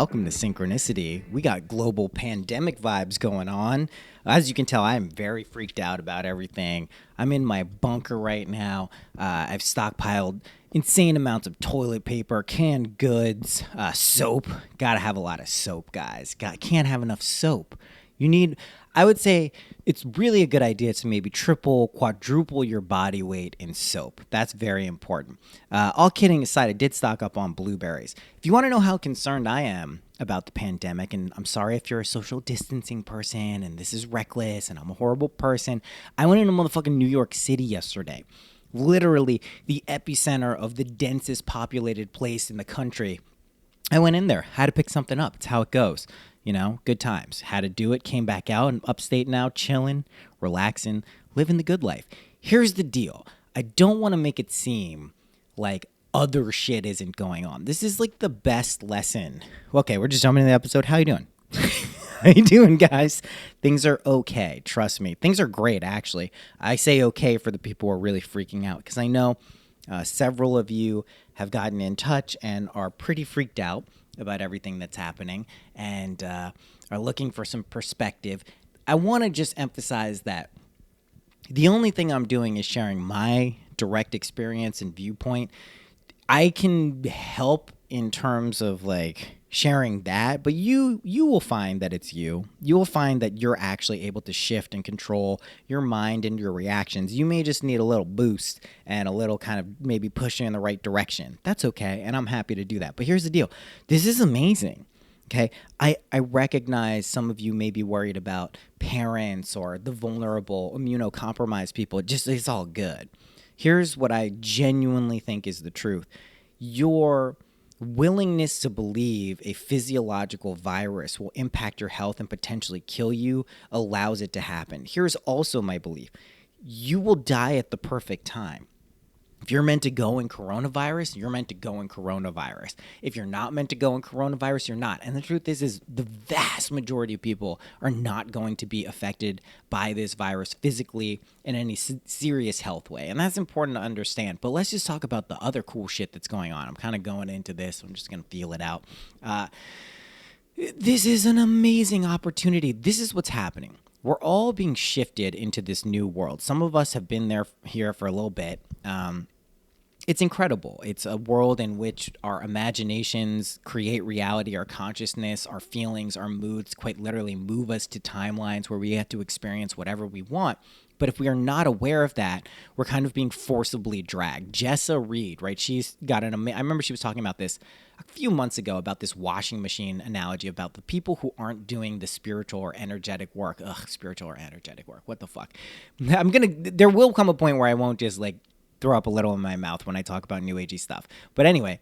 welcome to Synchronicity. We got global pandemic vibes going on. As you can tell, I am very freaked out about everything. I'm in my bunker right now. I've stockpiled insane amounts of toilet paper, canned goods, soap. Gotta have a lot of soap, guys. Can't have enough soap. I would say it's really a good idea to maybe triple, quadruple your body weight in soap. That's very important. All kidding aside, I did stock up on blueberries. If you want to know how concerned I am about the pandemic, and I'm sorry if you're a social distancing person and this is reckless and I'm a horrible person, I went into motherfucking New York City yesterday. Literally the epicenter of the densest populated place in the country. I went in there, had to pick something up. It's how it goes. You know, good times. Had to do it, came back out, and upstate now, chilling, relaxing, living the good life. Here's the deal. I don't want to make it seem like other shit isn't going on. This is like the best lesson. Okay, we're just jumping into the episode. How you doing? How you doing, guys? Things are okay. Trust me. Things are great, actually. I say okay for the people who are really freaking out because I know several of you have gotten in touch and are pretty freaked out about everything that's happening and are looking for some perspective. I want to just emphasize that the only thing I'm doing is sharing my direct experience and viewpoint. I can help in terms of like sharing that, but you will find that it's you. You will find that you're actually able to shift and control your mind and your reactions. You may just need a little boost and a little kind of maybe pushing in the right direction. That's okay, and I'm happy to do that. But here's the deal. This is amazing. Okay, I recognize some of you may be worried about parents or the vulnerable, immunocompromised people. It's all good. Here's what I genuinely think is the truth. Your willingness to believe a physiological virus will impact your health and potentially kill you allows it to happen. Here's also my belief. You will die at the perfect time. If you're meant to go in coronavirus, you're meant to go in coronavirus. If you're not meant to go in coronavirus, you're not. And the truth is the vast majority of people are not going to be affected by this virus physically in any serious health way. And that's important to understand. But let's just talk about the other cool shit that's going on. I'm kind of going into this. I'm just going to feel it out. This is an amazing opportunity. This is what's happening. We're all being shifted into this new world. Some of us have been here for a little bit. It's incredible. It's a world in which our imaginations create reality, our consciousness, our feelings, our moods quite literally move us to timelines where we have to experience whatever we want. But if we are not aware of that, we're kind of being forcibly dragged. Jessa Reed, right? She's got I remember she was talking about this a few months ago about this washing machine analogy about the people who aren't doing the spiritual or energetic work. Spiritual or energetic work. What the fuck? There will come a point where I won't just like throw up a little in my mouth when I talk about new agey stuff. But anyway,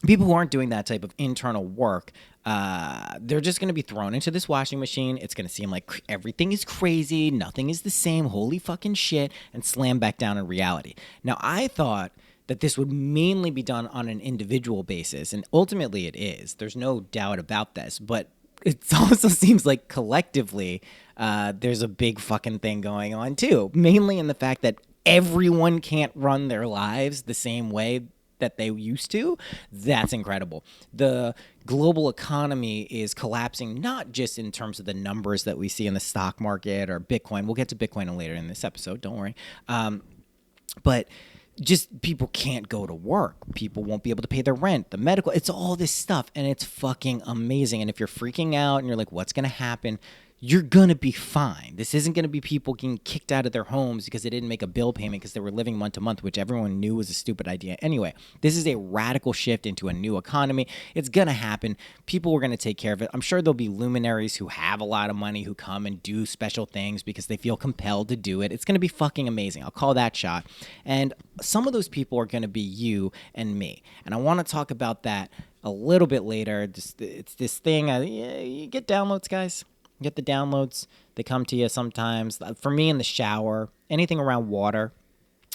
people who aren't doing that type of internal work, they're just going to be thrown into this washing machine. It's going to seem like everything is crazy, nothing is the same, holy fucking shit, and slam back down in reality. Now, I thought that this would mainly be done on an individual basis, and ultimately it is. There's no doubt about this, but it also seems like collectively there's a big fucking thing going on too, mainly in the fact that everyone can't run their lives the same way that they used to. That's incredible. The global economy is collapsing, not just in terms of the numbers that we see in the stock market or Bitcoin. We'll get to Bitcoin later in this episode, don't worry. But just people can't go to work. People won't be able to pay their rent, the medical, it's all this stuff. And it's fucking amazing. And if you're freaking out and you're like, what's going to happen? You're going to be fine. This isn't going to be people getting kicked out of their homes because they didn't make a bill payment because they were living month to month, which everyone knew was a stupid idea. Anyway, this is a radical shift into a new economy. It's going to happen. People are going to take care of it. I'm sure there'll be luminaries who have a lot of money who come and do special things because they feel compelled to do it. It's going to be fucking amazing. I'll call that shot. And some of those people are going to be you and me. And I want to talk about that a little bit later. It's this thing. You get downloads, guys. Get the downloads. They come to you sometimes. For me, in the shower, anything around water,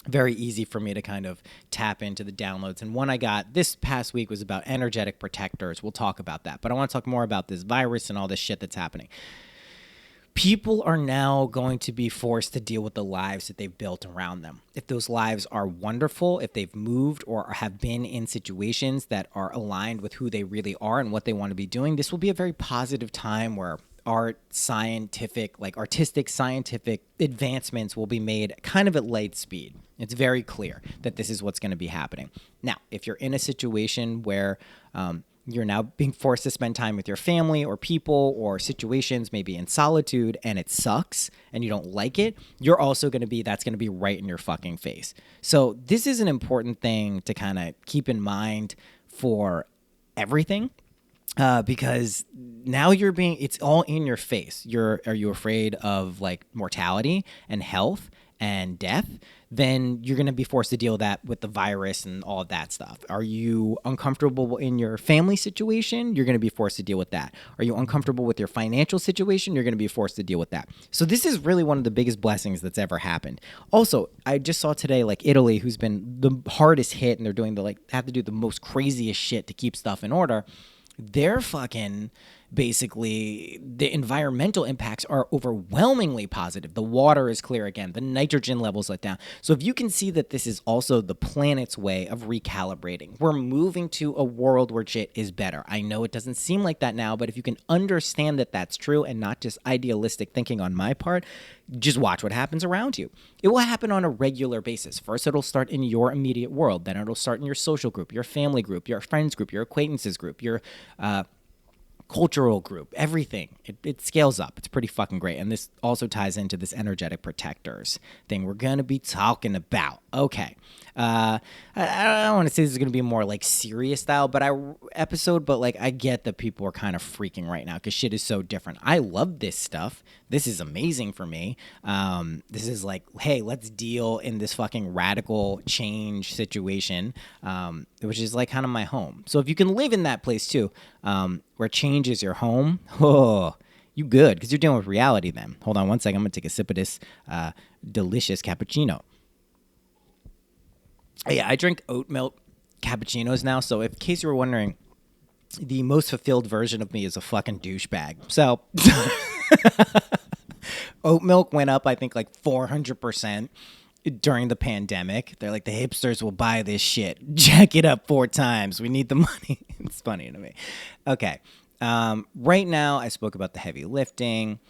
very easy for me to kind of tap into the downloads. And one I got this past week was about energetic protectors. We'll talk about that. But I want to talk more about this virus and all this shit that's happening. People are now going to be forced to deal with the lives that they've built around them. If those lives are wonderful, if they've moved or have been in situations that are aligned with who they really are and what they want to be doing, this will be a very positive time where artistic scientific advancements will be made kind of at light speed. It's very clear that this is what's going to be happening. Now, if you're in a situation where you're now being forced to spend time with your family or people or situations, maybe in solitude, and it sucks and you don't like it, you're also going to be, that's going to be right in your fucking face. So this is an important thing to kind of keep in mind for everything. Because now it's all in your face. Are you afraid of like mortality and health and death? Then you're going to be forced to deal with that with the virus and all of that stuff. Are you uncomfortable in your family situation? You're going to be forced to deal with that. Are you uncomfortable with your financial situation? You're going to be forced to deal with that. So this is really one of the biggest blessings that's ever happened. Also, I just saw today, like Italy, who's been the hardest hit, and they're doing have to do the most craziest shit to keep stuff in order. They're fucking basically, the environmental impacts are overwhelmingly positive. The water is clear again. The nitrogen levels let down. So if you can see that this is also the planet's way of recalibrating, we're moving to a world where shit is better. I know it doesn't seem like that now, but if you can understand that that's true and not just idealistic thinking on my part, just watch what happens around you. It will happen on a regular basis. First, it'll start in your immediate world. Then it'll start in your social group, your family group, your friends group, your acquaintances group, your cultural group, everything. It scales up. It's pretty fucking great. And this also ties into this energetic protectors thing we're going to be talking about. Okay. I don't want to say this is going to be more like serious style episode, but like I get that people are kind of freaking right now because shit is so different. I love this stuff. This is amazing for me. This is like, hey, let's deal in this fucking radical change situation, which is like kind of my home. So if you can live in that place too, where change is your home, you good, because you're dealing with reality then. Hold on one second. I'm going to take a sip of this delicious cappuccino. Yeah, I drink oat milk cappuccinos now. So in case you were wondering, the most fulfilled version of me is a fucking douchebag. So oat milk went up, I think, like 400% during the pandemic. They're like, the hipsters will buy this shit. Jack it up 4 times. We need the money. It's funny to me. Okay. Right now, I spoke about the heavy lifting.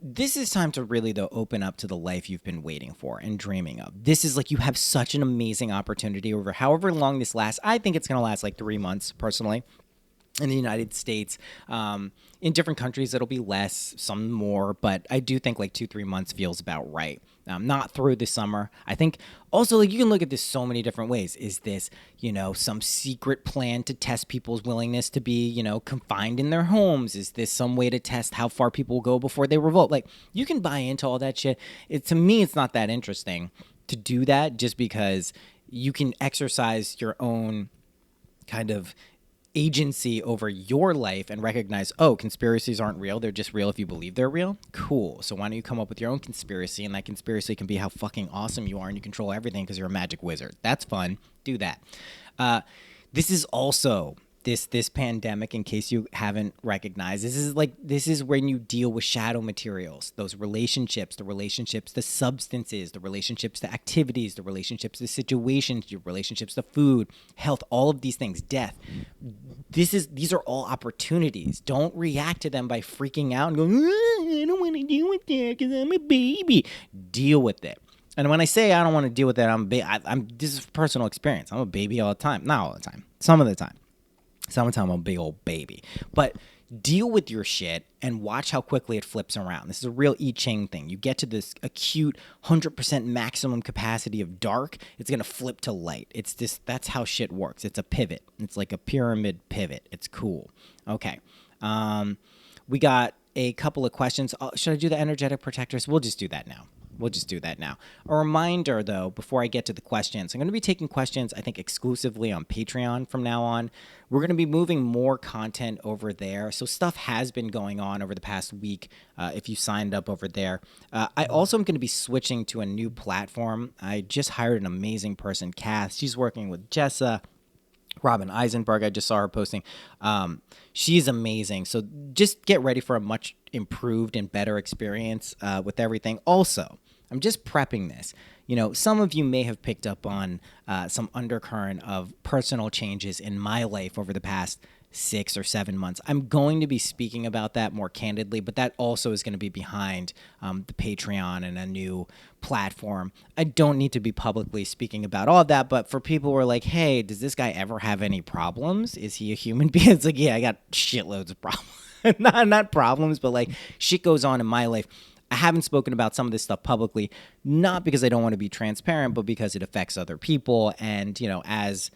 This is time to really, though, open up to the life you've been waiting for and dreaming of. This is like, you have such an amazing opportunity over however long this lasts. I think it's going to last like 3 months, personally. In the United States, in different countries, it'll be less, some more, but I do think like 2-3 months feels about right. Not through the summer. I think also, like, you can look at this so many different ways. Is this, some secret plan to test people's willingness to be, confined in their homes? Is this some way to test how far people will go before they revolt? Like, you can buy into all that shit. To me, it's not that interesting to do that, just because you can exercise your own kind of agency over your life and recognize, conspiracies aren't real. They're just real if you believe they're real. Cool. So why don't you come up with your own conspiracy, and that conspiracy can be how fucking awesome you are and you control everything because you're a magic wizard. That's fun. Do that. This is also this pandemic, in case you haven't recognized, this is when you deal with shadow materials, those relationships, the substances, the relationships to activities, the relationships to situations, your relationships to food, health, all of these things, death. These are all opportunities. Don't react to them by freaking out and going, I don't want to deal with that because I'm a baby. Deal with it. And when I say I don't want to deal with that, this is personal experience. I'm a baby all the time. Not all the time. Some of the time. Sometimes I'm a big old baby. But deal with your shit and watch how quickly it flips around. This is a real I Ching thing. You get to this acute 100% maximum capacity of dark, it's going to flip to light. That's how shit works. It's a pivot. It's like a pyramid pivot. It's cool. Okay. We got a couple of questions. Should I do the energetic protectors? We'll just do that now. A reminder, though, before I get to the questions, I'm going to be taking questions, I think, exclusively on Patreon from now on. We're going to be moving more content over there. So stuff has been going on over the past week if you signed up over there. I also am going to be switching to a new platform. I just hired an amazing person, Cass. She's working with Jessa Robin Eisenberg, I just saw her posting. She's amazing. So just get ready for a much improved and better experience with everything. Also, I'm just prepping this. You know, some of you may have picked up on some undercurrent of personal changes in my life over the past 6 or 7 months. I'm going to be speaking about that more candidly, but that also is going to be behind the Patreon and a new platform. I don't need to be publicly speaking about all of that, but for people who are like, hey, does this guy ever have any problems? Is he a human being? It's like, yeah, I got shitloads of problems. not problems, but like shit goes on in my life. I haven't spoken about some of this stuff publicly, not because I don't want to be transparent, but because it affects other people. And, you know, as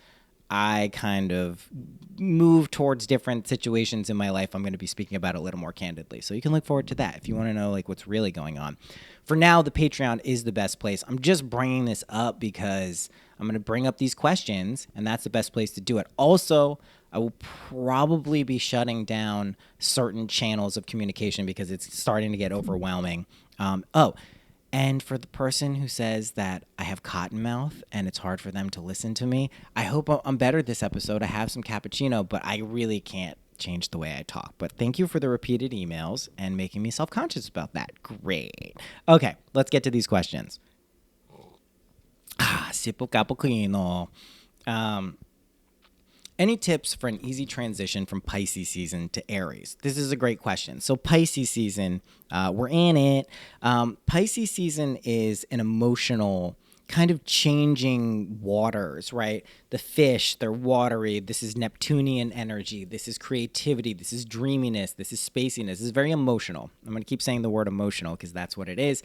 I kind of move towards different situations in my life, I'm going to be speaking about it a little more candidly. So you can look forward to that if you want to know like what's really going on. For now, the Patreon is the best place. I'm just bringing this up because I'm going to bring up these questions, and that's the best place to do it. Also, I will probably be shutting down certain channels of communication because it's starting to get overwhelming. And for the person who says that I have cotton mouth and it's hard for them to listen to me, I hope I'm better this episode. I have some cappuccino, but I really can't change the way I talk. But thank you for the repeated emails and making me self-conscious about that. Great. Okay, let's get to these questions. Sippo cappuccino. Any tips for an easy transition from Pisces season to Aries? This is a great question. So Pisces season, we're in it. Pisces season is an emotional kind of changing waters, right? The fish, they're watery. This is Neptunian energy. This is creativity. This is dreaminess. This is spaciness. This is very emotional. I'm going to keep saying the word emotional because that's what it is.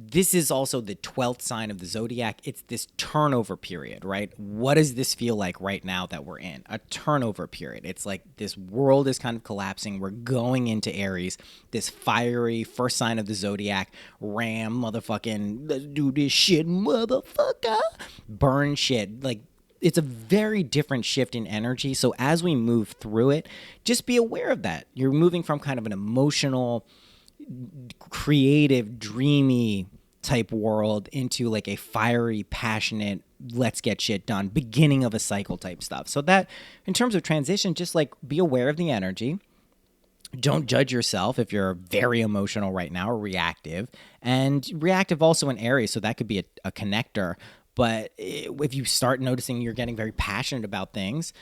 This is also the 12th sign of the zodiac. It's this turnover period, right? What does this feel like right now that we're in? A turnover period. It's like this world is kind of collapsing. We're going into Aries, this fiery first sign of the zodiac, ram, motherfucking, let's do this shit, motherfucker, burn shit. Like, it's a very different shift in energy. So as we move through it, just be aware of that. You're moving from kind of an emotional, creative, dreamy type world into like a fiery, passionate, let's get shit done, beginning of a cycle type stuff. So that in terms of transition, just like be aware of the energy. Don't judge yourself if you're very emotional right now or reactive. And reactive also in Aries, so that could be a connector. But if you start noticing you're getting very passionate about things,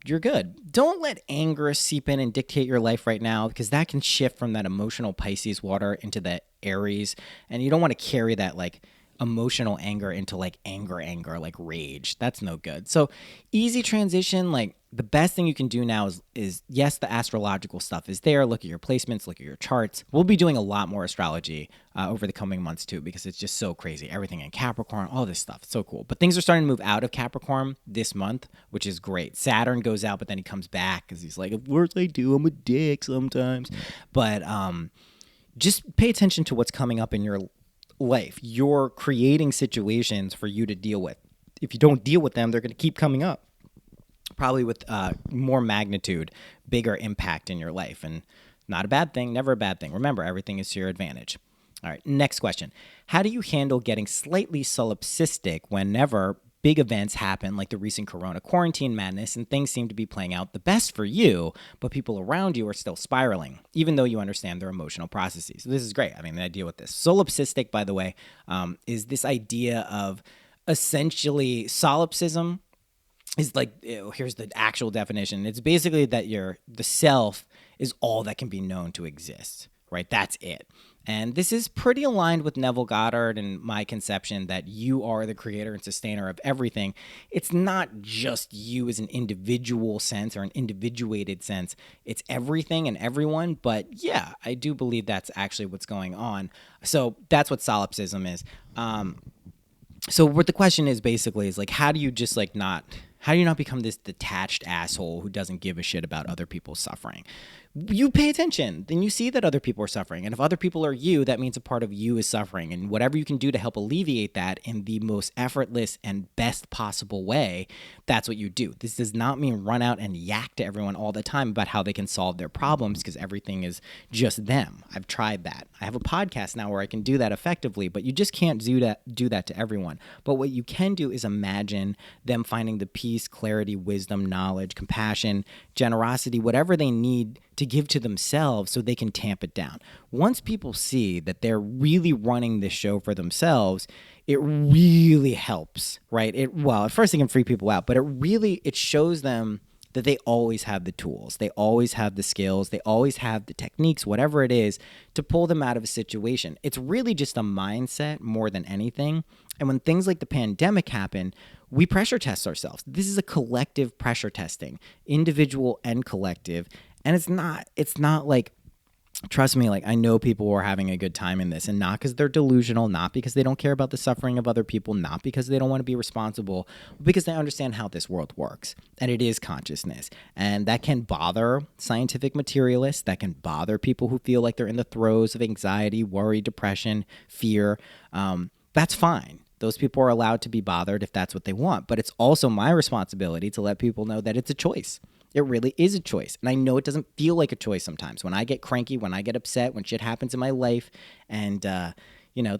you're good. Don't let anger seep in and dictate your life right now because that can shift from that emotional Pisces water into the Aries. And you don't want to carry that like emotional anger into like anger, like rage. That's no good. So easy transition, like the best thing you can do now is yes, the astrological stuff is there. Look at your placements, look at your charts. We'll be doing a lot more astrology over the coming months too, because it's just so crazy. Everything in Capricorn, all this stuff. It's so cool. But things are starting to move out of Capricorn this month, which is great. Saturn goes out, but then he comes back because he's like, of course I do. I'm a dick sometimes. But just pay attention to what's coming up in your life. You're creating situations for you to deal with. If you don't deal with them, they're going to keep coming up, probably with more magnitude, bigger impact in your life. And not a bad thing, never a bad thing. Remember, everything is to your advantage. All right, next question. How do you handle getting slightly solipsistic whenever big events happen like the recent corona quarantine madness and things seem to be playing out the best for you, but people around you are still spiraling, even though you understand their emotional processes? So this is great. I mean, I deal with this. Solipsistic, by the way, is this idea of essentially solipsism is like, here's the actual definition. It's basically that the self is all that can be known to exist, right? That's it. And this is pretty aligned with Neville Goddard and my conception that you are the creator and sustainer of everything. It's not just you as an individual sense or an individuated sense. It's everything and everyone. But yeah, I do believe that's actually what's going on. So that's what solipsism is. So what the question is basically is like, how do you not become this detached asshole who doesn't give a shit about other people's suffering? you pay attention, then you see that other people are suffering. And if other people are you, that means a part of you is suffering. And whatever you can do to help alleviate that in the most effortless and best possible way, that's what you do. This does not mean run out and yak to everyone all the time about how they can solve their problems, because everything is just them. I've tried that. I have a podcast now where I can do that effectively, but you just can't do that to everyone. But what you can do is imagine them finding the peace, clarity, wisdom, knowledge, compassion, generosity, whatever they need to give to themselves so they can tamp it down. Once people see that they're really running this show for themselves, it really helps, right? At first it can freak people out, but it shows them that they always have the tools, they always have the skills, they always have the techniques, whatever it is, to pull them out of a situation. It's really just a mindset more than anything. And when things like the pandemic happen, we pressure test ourselves. This is a collective pressure testing, individual and collective. And it's not like, trust me, like I know people were having a good time in this, and not because they're delusional, not because they don't care about the suffering of other people, not because they don't want to be responsible, but because they understand how this world works. And it is consciousness. And that can bother scientific materialists, that can bother people who feel like they're in the throes of anxiety, worry, depression, fear. That's fine. Those people are allowed to be bothered if that's what they want. But it's also my responsibility to let people know that it's a choice. It really is a choice. And I know it doesn't feel like a choice sometimes. When I get cranky, when I get upset, when shit happens in my life and,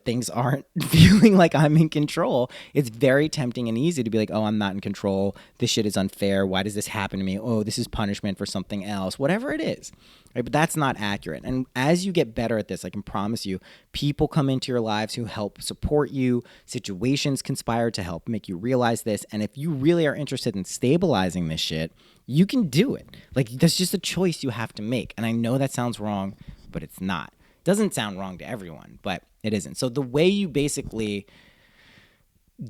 things aren't feeling like I'm in control, it's very tempting and easy to be like, oh, I'm not in control. This shit is unfair. Why does this happen to me? Oh, this is punishment for something else, whatever it is. Right? But that's not accurate. And as you get better at this, I can promise you, people come into your lives who help support you. Situations conspire to help make you realize this. And if you really are interested in stabilizing this shit, you can do it. Like, that's just a choice you have to make. And I know that sounds wrong, but it's not. It doesn't sound wrong to everyone, but it isn't. So the way you basically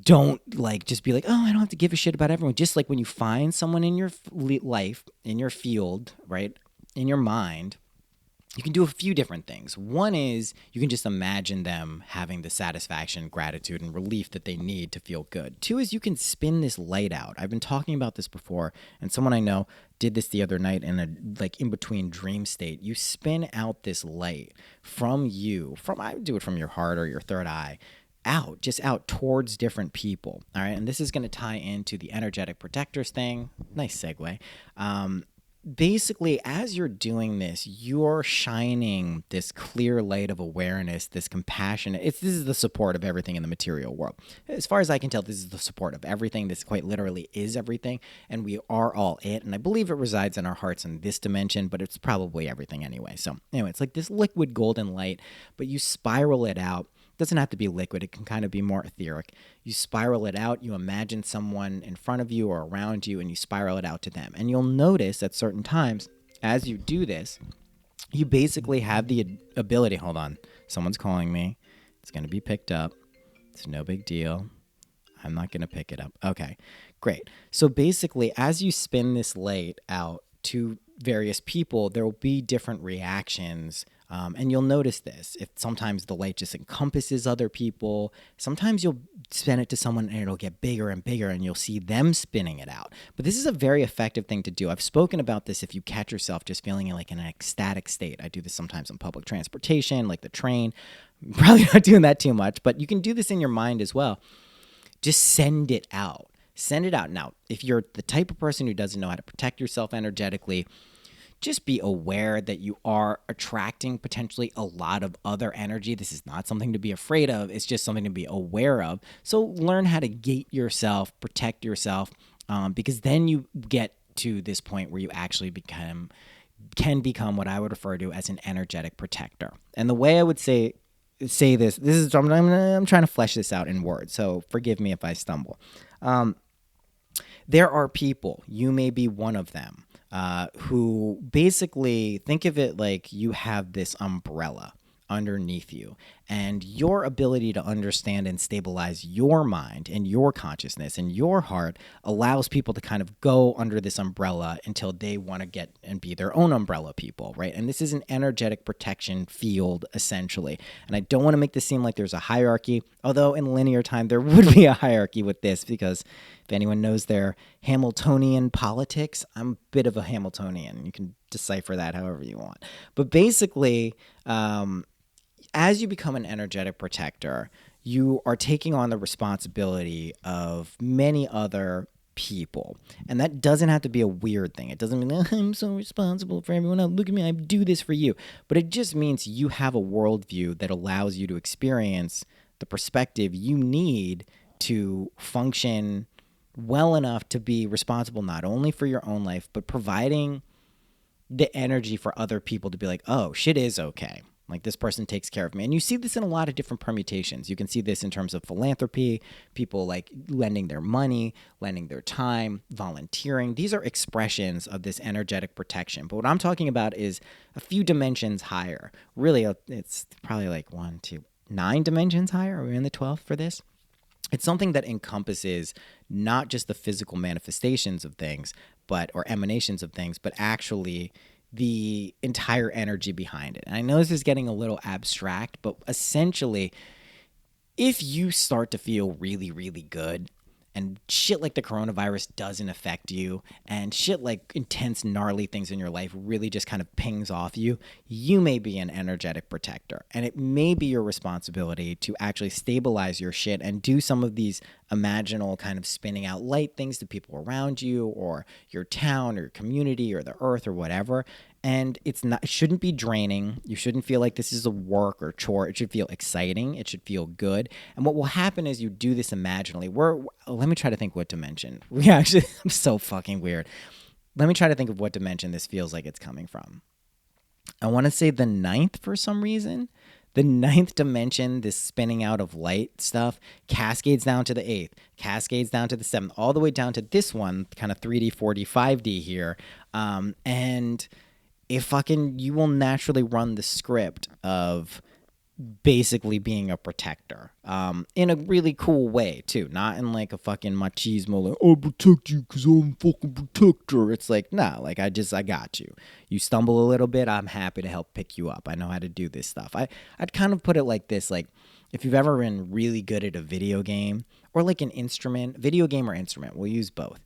don't just be like, oh, I don't have to give a shit about everyone. Just like when you find someone in your life, in your field, right, in your mind, you can do a few different things. One is you can just imagine them having the satisfaction, gratitude, and relief that they need to feel good. Two is you can spin this light out. I've been talking about this before, and someone I know did this the other night in a in-between dream state. You spin out this light I would do it from your heart or your third eye, out towards different people. All right, and this is going to tie into the energetic protectors thing. Nice segue. Basically, as you're doing this, you're shining this clear light of awareness, this compassion. This is the support of everything in the material world. As far as I can tell, this is the support of everything. This quite literally is everything, and we are all it. And I believe it resides in our hearts in this dimension, but it's probably everything anyway. So anyway, it's like this liquid golden light, but you spiral it out. It doesn't have to be liquid. It can kind of be more etheric. You spiral it out. You imagine someone in front of you or around you, and you spiral it out to them. And you'll notice at certain times, as you do this, you basically have the ability. Hold on. Someone's calling me. It's going to be picked up. It's no big deal. I'm not going to pick it up. Okay, great. So basically, as you spin this light out to various people, there will be different reactions. And you'll notice this. If sometimes the light just encompasses other people, sometimes you'll spin it to someone and it'll get bigger and bigger and you'll see them spinning it out. But this is a very effective thing to do. I've spoken about this if you catch yourself just feeling like in an ecstatic state. I do this sometimes on public transportation, like the train. I'm probably not doing that too much, but you can do this in your mind as well. Just send it out. Send it out. Now, if you're the type of person who doesn't know how to protect yourself energetically, just be aware that you are attracting potentially a lot of other energy. This is not something to be afraid of. It's just something to be aware of. So learn how to gate yourself, protect yourself, because then you get to this point where you actually can become what I would refer to as an energetic protector. And the way I would say this is, I'm trying to flesh this out in words, so forgive me if I stumble. There are people, you may be one of them, who basically think of it like you have this umbrella underneath you, and your ability to understand and stabilize your mind and your consciousness and your heart allows people to kind of go under this umbrella until they want to get and be their own umbrella people, right? And this is an energetic protection field, essentially. And I don't want to make this seem like there's a hierarchy, although in linear time there would be a hierarchy with this, because if anyone knows their Hamiltonian politics, I'm a bit of a Hamiltonian. You can decipher that however you want. But basically, as you become an energetic protector, you are taking on the responsibility of many other people. And that doesn't have to be a weird thing. It doesn't mean, oh, I'm so responsible for everyone else. Look at me, I do this for you. But it just means you have a worldview that allows you to experience the perspective you need to function well enough to be responsible not only for your own life, but providing the energy for other people to be like, oh, shit is okay. Like, this person takes care of me. And you see this in a lot of different permutations. You can see this in terms of philanthropy, people like lending their money, lending their time, volunteering. These are expressions of this energetic protection. But what I'm talking about is a few dimensions higher. Really, it's probably like 9 dimensions higher. Are we in the 12th for this? It's something that encompasses not just the physical manifestations of things, or emanations of things, but actually the entire energy behind it. And I know this is getting a little abstract, but essentially, if you start to feel really, really good, and shit like the coronavirus doesn't affect you, and shit like intense, gnarly things in your life really just kind of pings off you, you may be an energetic protector. And it may be your responsibility to actually stabilize your shit and do some of these imaginal kind of spinning out light things to people around you, or your town, or your community, or the earth, or whatever. And it shouldn't be draining. You shouldn't feel like this is a work or chore. It should feel exciting. It should feel good. And what will happen is you do this imaginally. Let me try to think what dimension. I'm so fucking weird. Let me try to think of what dimension this feels like it's coming from. I want to say the 9th for some reason. The 9th dimension, this spinning out of light stuff, cascades down to the 8th, cascades down to the 7th, all the way down to this one, kind of 3D, 4D, 5D here. And you will naturally run the script of basically being a protector, in a really cool way too, not in like a fucking machismo, like, I'll protect you because I'm a fucking protector. It's like, nah, like I got you. You stumble a little bit, I'm happy to help pick you up. I know how to do this stuff. I'd kind of put it like this, like if you've ever been really good at a video game or like an instrument, video game or instrument, we'll use both.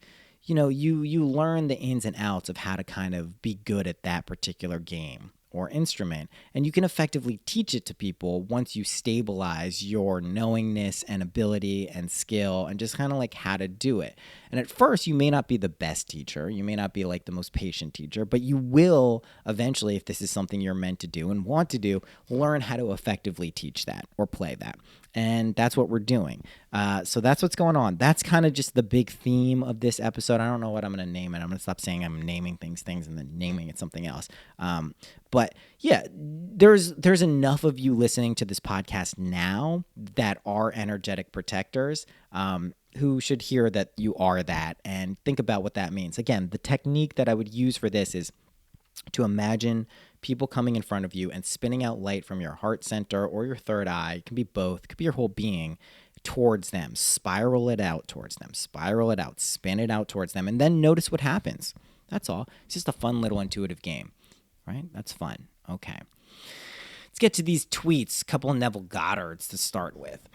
You know, you learn the ins and outs of how to kind of be good at that particular game or instrument, and you can effectively teach it to people once you stabilize your knowingness and ability and skill and just kind of like how to do it. And at first, you may not be the best teacher, you may not be like the most patient teacher, but you will eventually, if this is something you're meant to do and want to do, learn how to effectively teach that or play that. And that's what we're doing. So that's what's going on. That's kind of just the big theme of this episode. I don't know what I'm going to name it. I'm going to stop saying I'm naming things and then naming it something else. But yeah, there's enough of you listening to this podcast now that are energetic protectors, who should hear that you are that and think about what that means. Again, the technique that I would use for this is to imagine people coming in front of you and spinning out light from your heart center or your third eye. It can be both. It could be your whole being towards them. Spiral it out towards them. Spiral it out. Spin it out towards them. And then notice what happens. That's all. It's just a fun little intuitive game, right? That's fun. Okay. Let's get to these tweets. A couple of Neville Goddards to start with.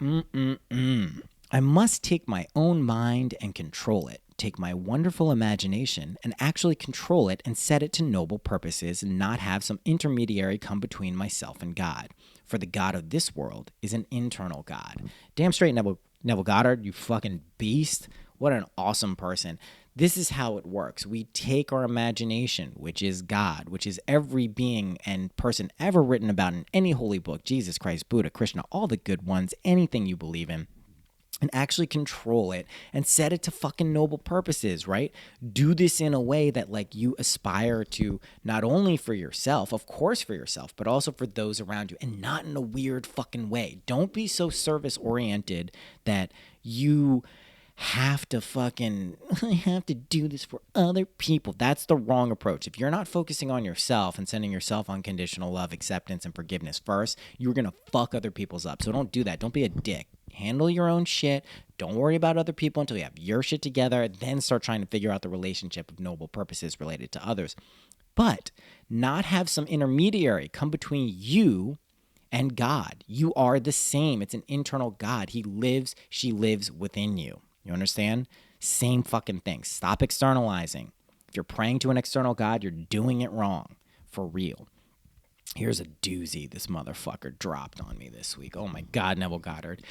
I must take my own mind and control it. Take my wonderful imagination and actually control it and set it to noble purposes and not have some intermediary come between myself and God. For the God of this world is an internal God. Damn straight, Neville Goddard, you fucking beast. What an awesome person. This is how it works. We take our imagination, which is God, which is every being and person ever written about in any holy book, Jesus Christ, Buddha, Krishna, all the good ones, anything you believe in, and actually control it and set it to fucking noble purposes, right? Do this in a way that like you aspire to not only for yourself, of course for yourself, but also for those around you, and not in a weird fucking way. Don't be so service oriented that you have to I have to do this for other people. That's the wrong approach. If you're not focusing on yourself and sending yourself unconditional love, acceptance, and forgiveness first, you're going to fuck other people's up. So don't do that. Don't be a dick. Handle your own shit. Don't worry about other people until you have your shit together. Then start trying to figure out the relationship of noble purposes related to others. But not have some intermediary come between you and God. You are the same. It's an internal God. He lives, she lives within you. You understand? Same fucking thing. Stop externalizing. If you're praying to an external God, you're doing it wrong. For real. Here's a doozy this motherfucker dropped on me this week. Oh my God, Neville Goddard.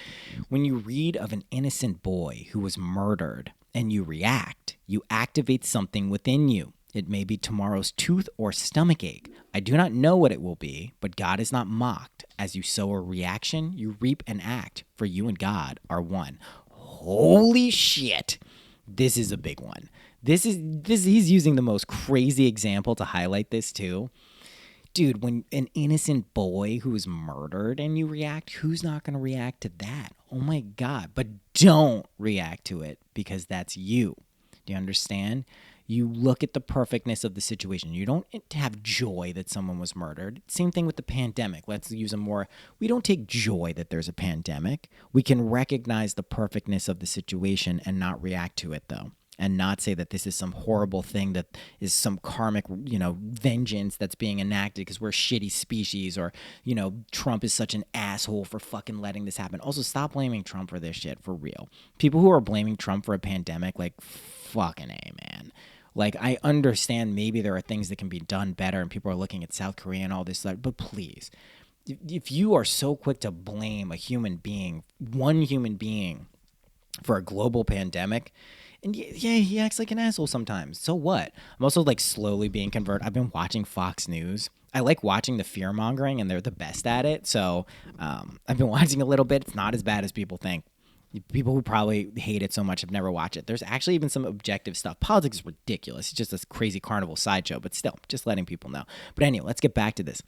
When you read of an innocent boy who was murdered and you react, you activate something within you. It may be tomorrow's tooth or stomach ache. I do not know what it will be, but God is not mocked. As you sow a reaction, you reap an act, for you and God are one. Holy shit. This is a big one. He's using the most crazy example to highlight this too. Dude, when an innocent boy who is murdered and you react, who's not going to react to that? Oh my God. But don't react to it because that's you. Do you understand? You look at the perfectness of the situation. You don't have joy that someone was murdered. Same thing with the pandemic. Let's use a more, we don't take joy that there's a pandemic. We can recognize the perfectness of the situation and not react to it though. And not say that this is some horrible thing that is some karmic, vengeance that's being enacted because we're a shitty species, or, Trump is such an asshole for fucking letting this happen. Also, stop blaming Trump for this shit, for real. People who are blaming Trump for a pandemic, like, fucking A, man. Like, I understand maybe there are things that can be done better and people are looking at South Korea and all this stuff, but please, if you are so quick to blame a human being, one human being, for a global pandemic, and yeah, he acts like an asshole sometimes. So what? I'm also like slowly being converted. I've been watching Fox News. I like watching the fear mongering, and they're the best at it. So I've been watching a little bit. It's not as bad as people think. People who probably hate it so much have never watched it. There's actually even some objective stuff. Politics is ridiculous. It's just this crazy carnival sideshow, but still, just letting people know. But anyway, let's get back to this.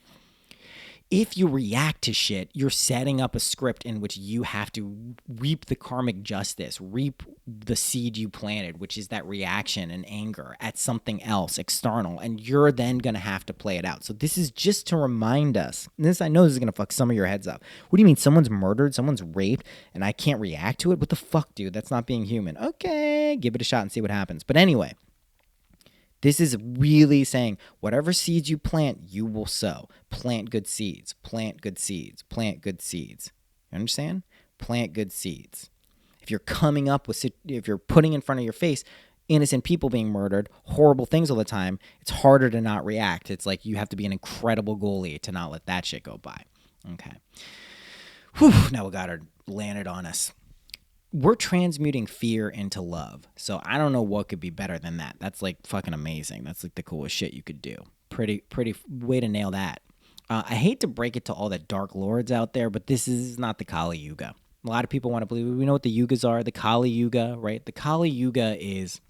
If you react to shit, you're setting up a script in which you have to reap the karmic justice, reap the seed you planted, which is that reaction and anger at something else external, and you're then going to have to play it out. So this is just to remind us, and this, I know this is going to fuck some of your heads up. What do you mean someone's murdered, someone's raped, and I can't react to it? What the fuck, dude? That's not being human. Okay, give it a shot and see what happens. But anyway, this is really saying whatever seeds you plant, you will sow. Plant good seeds. Plant good seeds. Plant good seeds. You understand? Plant good seeds. If you're coming up with, if you're putting in front of your face innocent people being murdered, horrible things all the time, it's harder to not react. It's like you have to be an incredible goalie to not let that shit go by. Okay. Whew, now we got her landed on us. We're transmuting fear into love. So I don't know what could be better than that. That's like fucking amazing. That's like the coolest shit you could do. Pretty way to nail that. I hate to break it to all the dark lords out there, but this is not the Kali Yuga. A lot of people want to believe, we know what the Yugas are. The Kali Yuga, right? The Kali Yuga is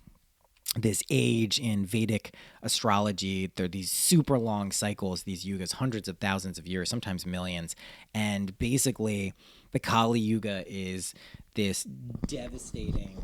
this age in Vedic astrology. They're these super long cycles, these yugas, hundreds of thousands of years, sometimes millions. And basically, the Kali Yuga is this devastating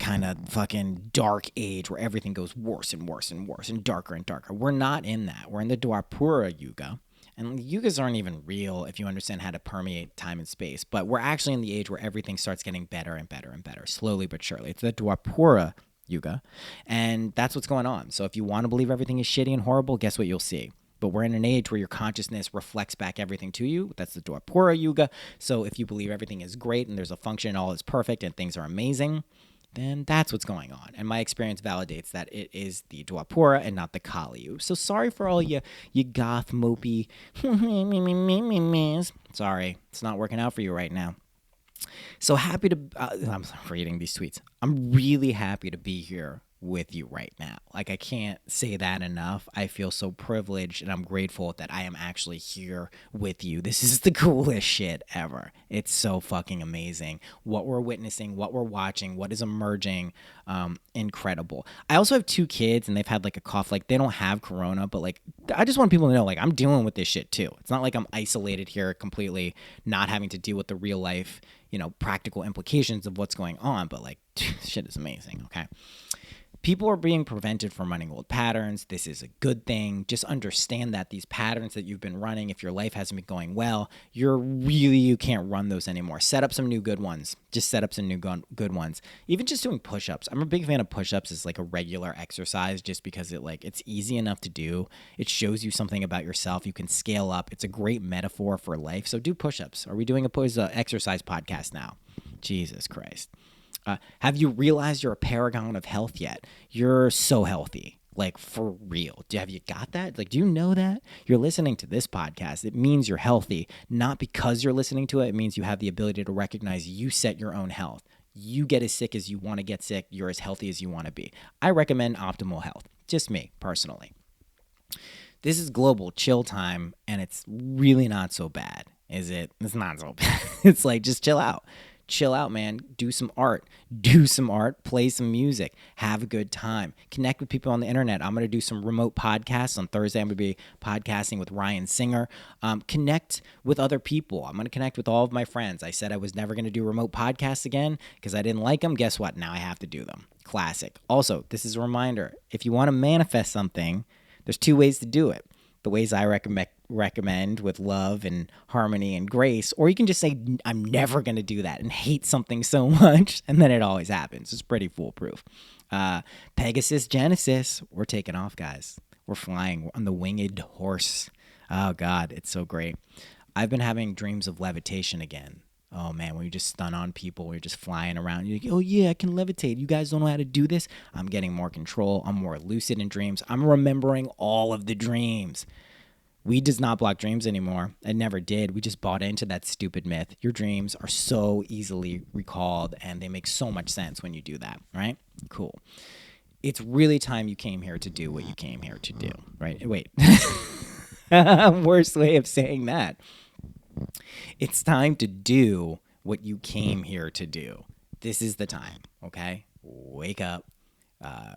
kind of fucking dark age where everything goes worse and worse and worse and darker. We're not in that. We're in the Dwapara Yuga. And yugas aren't even real if you understand how to permeate time and space. But we're actually in the age where everything starts getting better and better and better, slowly but surely. It's the Dwapara Yuga. And that's what's going on. So if you want to believe everything is shitty and horrible, guess what you'll see? But we're in an age where your consciousness reflects back everything to you. That's the Dwapara Yuga. So if you believe everything is great and there's a function, all is perfect and things are amazing, then that's what's going on. And my experience validates that it is the Dwapara and not the Kali Yuga. So sorry for all you goth, mopey, sorry, it's not working out for you right now. So happy to, I'm reading these tweets. I'm really happy to be here with you right now. Like, I can't say that enough. I feel so privileged and I'm grateful that I am actually here with you. This is the coolest shit ever. It's so fucking amazing. What we're witnessing, what we're watching, what is emerging, incredible. I also have 2 kids and they've had like a cough. Like, they don't have corona, but like, I just want people to know, like, I'm dealing with this shit too. It's not like I'm isolated here completely, not having to deal with the real life, practical implications of what's going on. But like, shit is amazing. Okay. People are being prevented from running old patterns. This is a good thing. Just understand that these patterns that you've been running, if your life hasn't been going well, you can't run those anymore. Set up some new good ones. Just set up some new good ones. Even just doing push-ups. I'm a big fan of push-ups as like a regular exercise just because it's easy enough to do. It shows you something about yourself. You can scale up. It's a great metaphor for life. So do push-ups. Are we doing a exercise podcast now? Jesus Christ. Have you realized you're a paragon of health yet? You're so healthy. Like, for real. Have you got that? Like, do you know that? You're listening to this podcast. It means you're healthy. Not because you're listening to it. It means you have the ability to recognize you set your own health. You get as sick as you want to get sick. You're as healthy as you want to be. I recommend optimal health. Just me, personally. This is global chill time, and it's really not so bad, is it? It's not so bad. It's like, just chill out. Chill out, man. Do some art. Play some music. Have a good time. Connect with people on the internet. I'm going to do some remote podcasts. On Thursday, I'm going to be podcasting with Ryan Singer. Connect with other people. I'm going to connect with all of my friends. I said I was never going to do remote podcasts again because I didn't like them. Guess what? Now I have to do them. Classic. Also, this is a reminder. If you want to manifest something, there's 2 ways to do it. The ways I recommend with love and harmony and grace, or you can just say, I'm never going to do that and hate something so much, and then it always happens. It's pretty foolproof. Pegasus Genesis, we're taking off, guys. We're flying on the winged horse. Oh, God, it's so great. I've been having dreams of levitation again. Oh, man, when you just stun on people, you're just flying around. You're like, oh, yeah, I can levitate. You guys don't know how to do this? I'm getting more control. I'm more lucid in dreams. I'm remembering all of the dreams. Weed does not block dreams anymore. It never did. We just bought into that stupid myth. Your dreams are so easily recalled, and they make so much sense when you do that, right? Cool. It's really time you came here to do what you came here to do, right? Wait. Worst way of saying that. It's time to do what you came here to do. This is the time, okay? Wake up.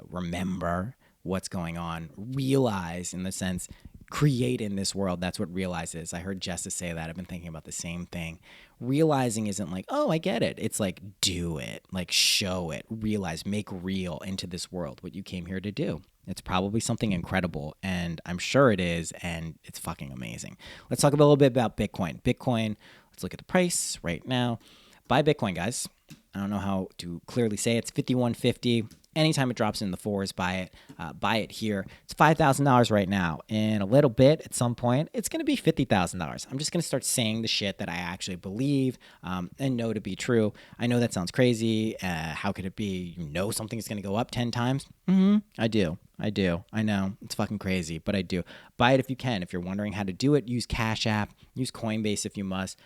Remember what's going on. Realize, in the sense, create in this world. That's what realize is. I heard Jessa say that. I've been thinking about the same thing. Realizing isn't like, oh, I get it. It's like, do it. Like, show it. Realize, make real into this world what you came here to do. It's probably something incredible, and I'm sure it is, and it's fucking amazing. Let's talk a little bit about Bitcoin. Bitcoin, let's look at the price right now. Buy Bitcoin, guys. I don't know how to clearly say it. It's $51.50. Anytime it drops in the fours, buy it. Buy it here. It's $5,000 right now. In a little bit, at some point, it's going to be $50,000. I'm just going to start saying the shit that I actually believe and know to be true. I know that sounds crazy. How could it be? You know something's going to go up 10 times? I do. I know. It's fucking crazy, but I do. Buy it if you can. If you're wondering how to do it, use Cash App. Use Coinbase if you must.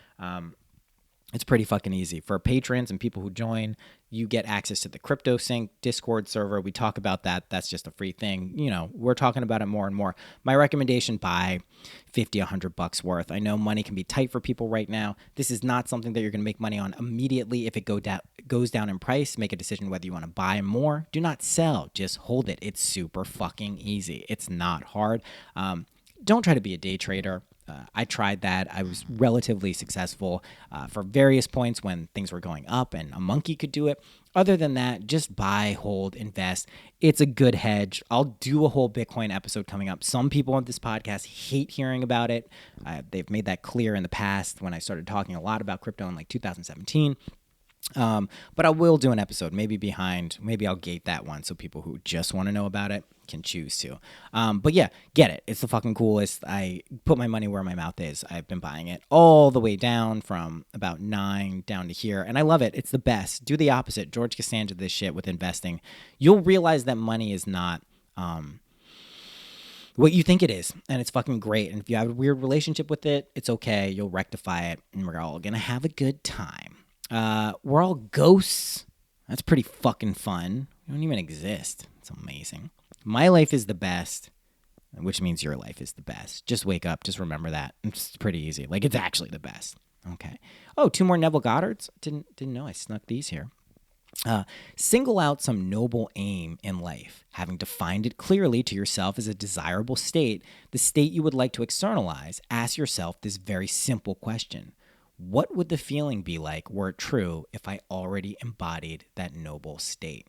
It's pretty fucking easy. For patrons and people who join, you get access to the CryptoSync Discord server. We talk about that. That's just a free thing. You know, we're talking about it more and more. My recommendation, buy $50, $100 worth. I know money can be tight for people right now. This is not something that you're going to make money on immediately. If it goes down in price, make a decision whether you want to buy more. Do not sell. Just hold it. It's super fucking easy. It's not hard. Don't try to be a day trader. I tried that. I was relatively successful for various points when things were going up, and a monkey could do it. Other than that, just buy, hold, invest. It's a good hedge. I'll do a whole Bitcoin episode coming up. Some people on this podcast hate hearing about it. They've made that clear in the past when I started talking a lot about crypto in like 2017. But I will do an episode, maybe I'll gate that one so people who just want to know about it can choose to. But yeah, get it. It's the fucking coolest. I put my money where my mouth is. I've been buying it all the way down from about 9 down to here, and I love it. It's the best. Do the opposite. George Costanza this shit with investing. You'll realize that money is not what you think it is, and it's fucking great. And if you have a weird relationship with it, it's okay. You'll rectify it, and we're all gonna have a good time. We're all ghosts. That's pretty fucking fun. We don't even exist. It's amazing. My life is the best, which means your life is the best. Just wake up. Just remember that. It's pretty easy. Like, it's actually the best. Okay. Oh, 2 more Neville Goddards. Didn't know I snuck these here. Single out some noble aim in life, having defined it clearly to yourself as a desirable state, the state you would like to externalize. Ask yourself this very simple question. What would the feeling be like were it true if I already embodied that noble state?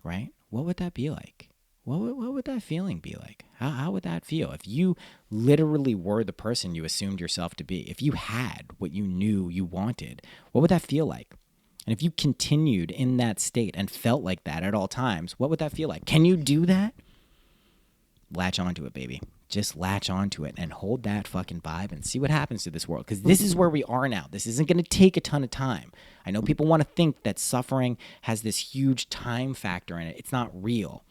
Right? What would that be like? What would that feeling be like? How would that feel? If you literally were the person you assumed yourself to be, if you had what you knew you wanted, what would that feel like? And if you continued in that state and felt like that at all times, what would that feel like? Can you do that? Latch onto it, baby. Just latch onto it and hold that fucking vibe and see what happens to this world. Because this is where we are now. This isn't going to take a ton of time. I know people want to think that suffering has this huge time factor in it. It's not real.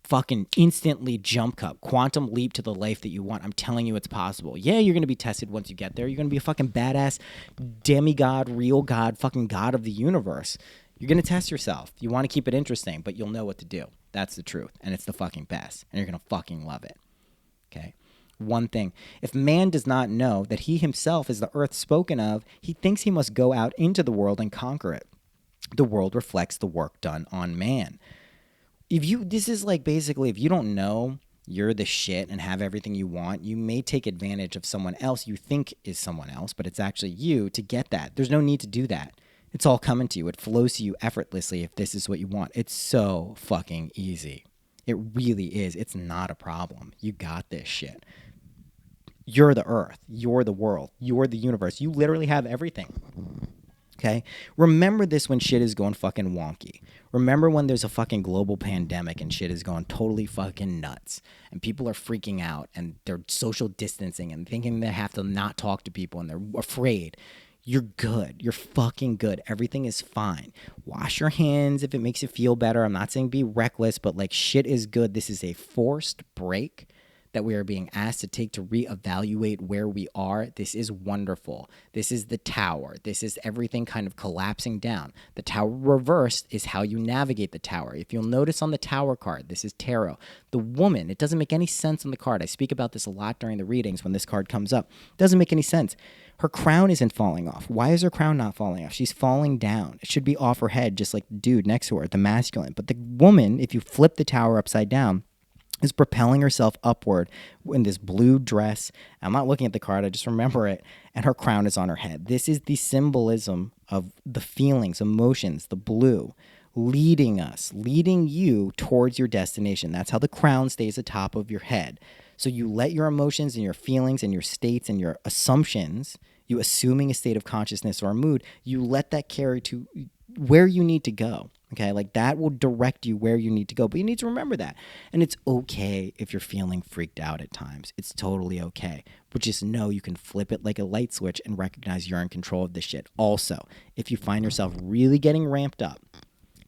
Fucking instantly jump cut, quantum leap to the life that you want. I'm telling you it's possible. Yeah, you're going to be tested once you get there. You're going to be a fucking badass demigod, real god, fucking god of the universe. You're going to test yourself. You want to keep it interesting, but you'll know what to do. That's the truth. And it's the fucking best. And you're going to fucking love it. Okay. One thing. If man does not know that he himself is the earth spoken of, he thinks he must go out into the world and conquer it. The world reflects the work done on man. This is like basically, if you don't know you're the shit and have everything you want, you may take advantage of someone else you think is someone else, but it's actually you to get that. There's no need to do that. It's all coming to you. It flows to you effortlessly if this is what you want. It's so fucking easy. It really is. It's not a problem. You got this shit. You're the earth. You're the world. You're the universe. You literally have everything. Okay? Remember this when shit is going fucking wonky. Remember when there's a fucking global pandemic and shit is going totally fucking nuts and people are freaking out and they're social distancing and thinking they have to not talk to people and they're afraid. You're good. You're fucking good. Everything is fine. Wash your hands if it makes you feel better. I'm not saying be reckless, but like shit is good. This is a forced break that we are being asked to take to reevaluate where we are. This is wonderful. This is the tower. This is everything kind of collapsing down. The tower reversed is how you navigate the tower. If you'll notice on the tower card, this is tarot. The woman, it doesn't make any sense on the card. I speak about this a lot during the readings when this card comes up. It doesn't make any sense. Her crown isn't falling off. Why is her crown not falling off? She's falling down. It should be off her head, just like the dude next to her, the masculine. But the woman, if you flip the tower upside down, is propelling herself upward in this blue dress. I'm not looking at the card, I just remember it. And her crown is on her head. This is the symbolism of the feelings, emotions, the blue, leading you towards your destination. That's how the crown stays atop of your head. So you let your emotions and your feelings and your states and your assumptions, you assuming a state of consciousness or a mood, you let that carry to where you need to go. Okay, like that will direct you where you need to go. But you need to remember that. And it's okay if you're feeling freaked out at times. It's totally okay. But just know you can flip it like a light switch and recognize you're in control of this shit. Also, if you find yourself really getting ramped up,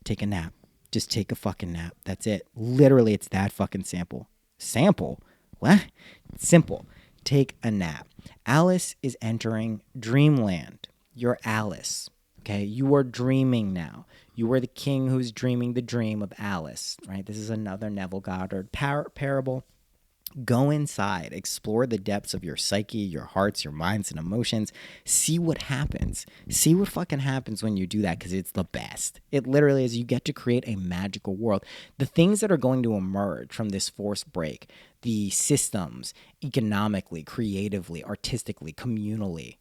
take a nap. Just take a fucking nap. That's it. Literally, it's that fucking simple. Sample? What? Simple. Take a nap. Alice is entering dreamland. You're Alice. Okay, you are dreaming now. You are the king who's dreaming the dream of Alice, right? This is another Neville Goddard parable. Go inside, explore the depths of your psyche, your hearts, your minds, and emotions. See what happens. See what fucking happens when you do that, because it's the best. It literally is. You get to create a magical world. The things that are going to emerge from this forced break, the systems, economically, creatively, artistically, communally,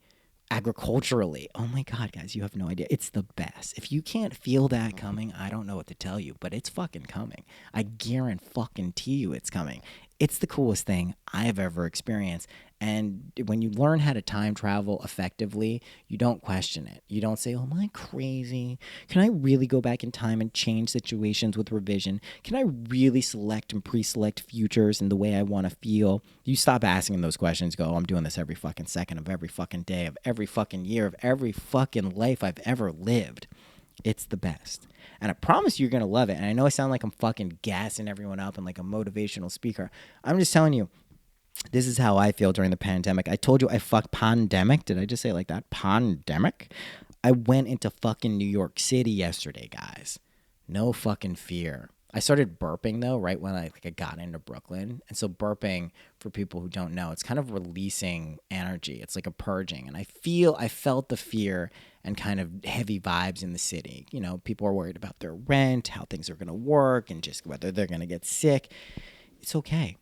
agriculturally. Oh my God, guys, you have no idea. It's the best. If you can't feel that coming, I don't know what to tell you, but it's fucking coming. I guarantee you it's coming. It's the coolest thing I have ever experienced. And when you learn how to time travel effectively, you don't question it. You don't say, oh, am I crazy? Can I really go back in time and change situations with revision? Can I really select and pre-select futures in the way I want to feel? You stop asking those questions. Go, oh, I'm doing this every fucking second of every fucking day of every fucking year of every fucking life I've ever lived. It's the best. And I promise you're going to love it. And I know I sound like I'm fucking gassing everyone up and like a motivational speaker. I'm just telling you, this is how I feel during the pandemic. I told you I fucked pandemic. Did I just say it like that? Pandemic? I went into fucking New York City yesterday, guys. No fucking fear. I started burping, though, right when I got into Brooklyn. And so burping, for people who don't know, it's kind of releasing energy. It's like a purging. And I felt the fear and kind of heavy vibes in the city. You know, people are worried about their rent, how things are going to work, and just whether they're going to get sick. It's okay.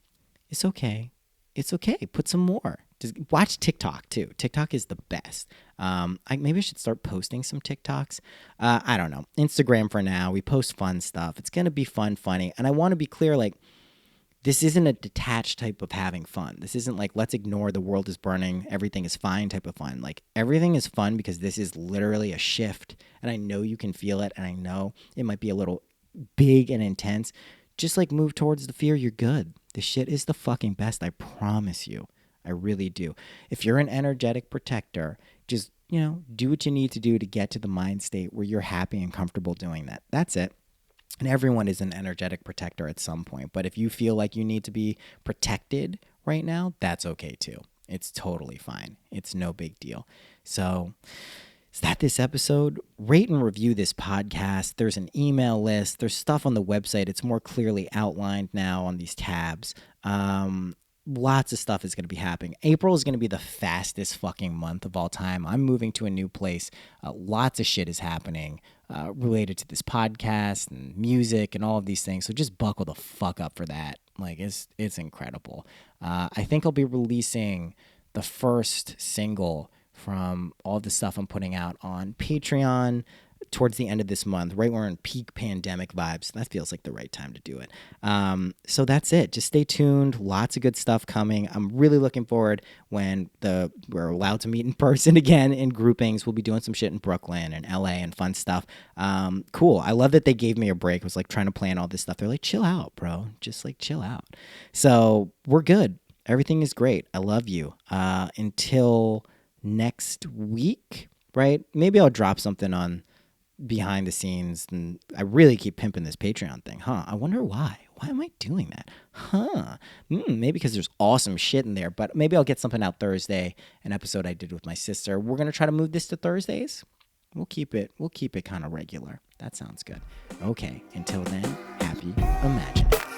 It's okay. It's okay. Put some more. Just watch TikTok too. TikTok is the best. Maybe I should start posting some TikToks. I don't know. Instagram for now. We post fun stuff. It's going to be fun, funny. And I want to be clear, like, this isn't a detached type of having fun. This isn't like, let's ignore the world is burning, everything is fine type of fun. Like, everything is fun because this is literally a shift. And I know you can feel it. And I know it might be a little big and intense. Just like move towards the fear. You're good. This shit is the fucking best. I promise you. I really do. If you're an energetic protector, just, do what you need to do to get to the mind state where you're happy and comfortable doing that. That's it. And everyone is an energetic protector at some point. But if you feel like you need to be protected right now, that's okay too. It's totally fine. It's no big deal. So is that this episode? Rate and review this podcast. There's an email list. There's stuff on the website. It's more clearly outlined now on these tabs. Lots of stuff is going to be happening. April is going to be the fastest fucking month of all time. I'm moving to a new place. Lots of shit is happening related to this podcast and music and all of these things. So just buckle the fuck up for that. Like, it's incredible. I think I'll be releasing the first single from all the stuff I'm putting out on Patreon towards the end of this month, right? We're in peak pandemic vibes. That feels like the right time to do it. So that's it. Just stay tuned. Lots of good stuff coming. I'm really looking forward when we're allowed to meet in person again in groupings. We'll be doing some shit in Brooklyn and LA and fun stuff. Cool. I love that they gave me a break. I was like trying to plan all this stuff. They're like, chill out, bro. Just like chill out. So we're good. Everything is great. I love you. Until next week, right? Maybe I'll drop something on behind the scenes, and I really keep pimping this Patreon thing, huh? I wonder why. Why am I doing that? Maybe because there's awesome shit in there, but maybe I'll get something out Thursday, an episode I did with my sister. We're going to try to move this to Thursdays. We'll keep it kind of regular. That sounds good. Okay, until then, happy imagining.